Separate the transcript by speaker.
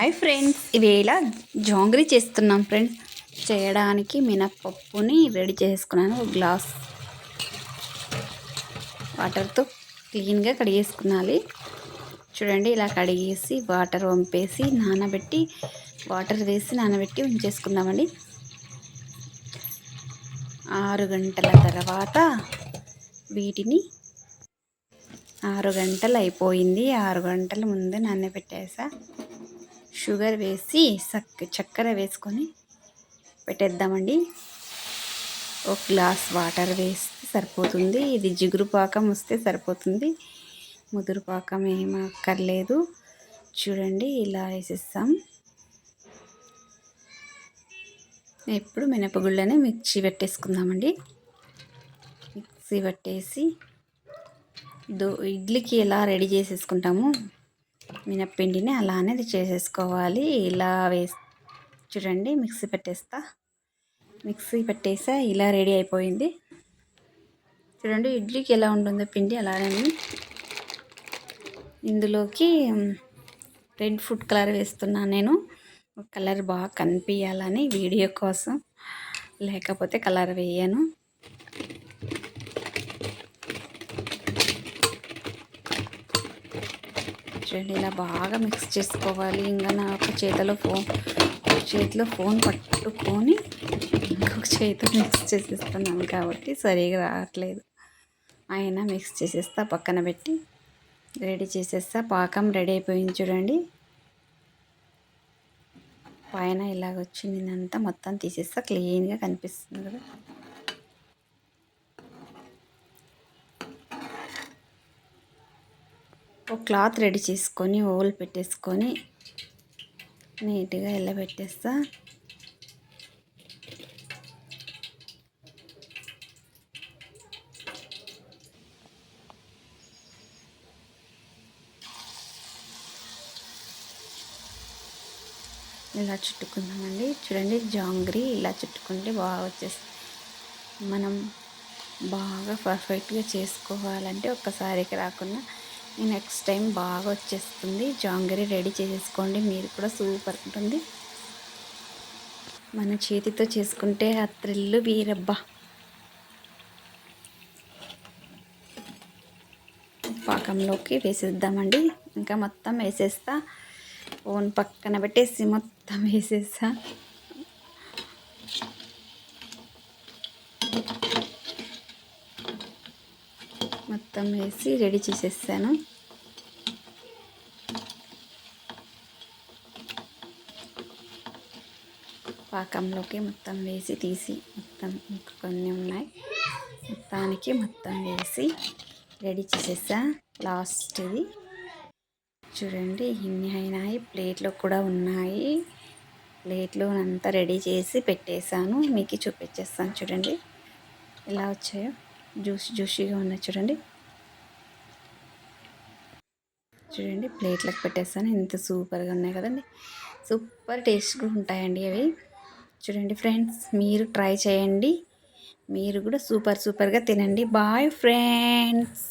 Speaker 1: Hi friends, ఇవేళ jangri చేస్తున్నాం friends. చేయడానికి మినప్పప్పుని ready చేసుకున్నాను. ఒక గ్లాస్ వాటర్తో క్లీన్గా కడిగేసుకున్నాలి. చూడండి, ఇలా కడిగేసి వాటర్ వంపేసి నానబెట్టి వాటర్ వేసి నానబెట్టి ఉంచేసుకుందామండి. 6 గంటల తర్వాత వీటిని 6 గంటలు అయిపోయింది. 6 గంటల ముందే నానబెట్టేసా. షుగర్ వేసి చక్కెర వేసుకొని పెట్టేద్దామండి. ఒక గ్లాస్ వాటర్ వేస్తే సరిపోతుంది. ఇది జిగురు పాకం వస్తే సరిపోతుంది, ముదురు పాకం ఏం అక్కర్లేదు. చూడండి, ఇలా వేసేస్తాం. ఇప్పుడు మినపగుళ్ళని మిక్సీ పెట్టేసుకుందామండి. మిక్సీ పట్టేసి ఇడ్లీకి ఎలా రెడీ చేసేసుకుంటాము మినప్పిండిని అలానే చేసేసుకోవాలి. ఇలా చూడండి, మిక్సీ పెట్టేసా. ఇలా రెడీ అయిపోయింది. చూడండి, ఇడ్లీకి ఎలా ఉంటుందో పిండి అలానే. ఇందులోకి రెడ్ ఫుడ్ కలర్ వేస్తున్నాను నేను. కలర్ బాగా కనిపించాలని వీడియో కోసం, లేకపోతే కలర్ వేయను. చూడండి, ఇలా బాగా మిక్స్ చేసుకోవాలి. ఇంకా నా ఒక చేతిలో ఫోన్ పట్టుకొని ఇంకొక చేతితో మిక్స్ చేసేస్తున్నాను కాబట్టి సరిగా రావట్లేదు. అయినా మిక్స్ చేసేస్తా, పక్కన పెట్టి రెడీ చేసేస్తా. పాకం రెడీ అయిపోయింది. చూడండి, పైన ఇలాగ వచ్చింది. ఇదంతా మొత్తం తీసేస్తా. క్లీన్గా కనిపిస్తుంది కదా. ఒక క్లాత్ రెడీ చేసుకొని ఓల్ పెట్టేసుకొని నీట్గా ఇలా పెట్టేస్తా. ఇలా చుట్టుకుందామండి. చూడండి, జాంగ్రీ ఇలా చుట్టుకుంటే బాగా వచ్చేస్తుంది. మనం బాగా పర్ఫెక్ట్గా చేసుకోవాలంటే ఒక్కసారికి రాకుండా నెక్స్ట్ టైం బాగా వచ్చేస్తుంది. జాంగ్రీ రెడీ చేసేసుకోండి, మీరు కూడా సూపర్ ఉంటుంది. మన చేతితో చేసుకుంటే ఆ థ్రిల్ వీరబ్బా. పాకంలోకి వేసేద్దామండి. ఇంకా మొత్తం వేసేస్తా. ఓన్ పక్కన పెట్టేసి మొత్తం వేసేస్తా. మొత్తం వేసి రెడీ చేసేస్తాను. పాకంలోకి మొత్తం వేసి తీసి మొత్తం ఇంకా కొన్ని ఉన్నాయి, మొత్తానికి మొత్తం వేసి రెడీ చేసేసా. లాస్ట్ ఇది చూడండి, ఇన్ని అయినాయి. ప్లేట్లో కూడా ఉన్నాయి. ప్లేట్లో అంతా రెడీ చేసి పెట్టేశాను. మీకు చూపించేస్తాను. చూడండి ఎలా వచ్చాయో, జ్యూసీగా ఉన్నాయి. చూడండి ప్లేట్లకు పెట్టేస్తాను. ఎంత సూపర్గా ఉన్నాయి కదండి. సూపర్ టేస్ట్గా ఉంటాయండి అవి. చూడండి ఫ్రెండ్స్, మీరు ట్రై చేయండి. మీరు కూడా సూపర్గా తినండి. Bye friends.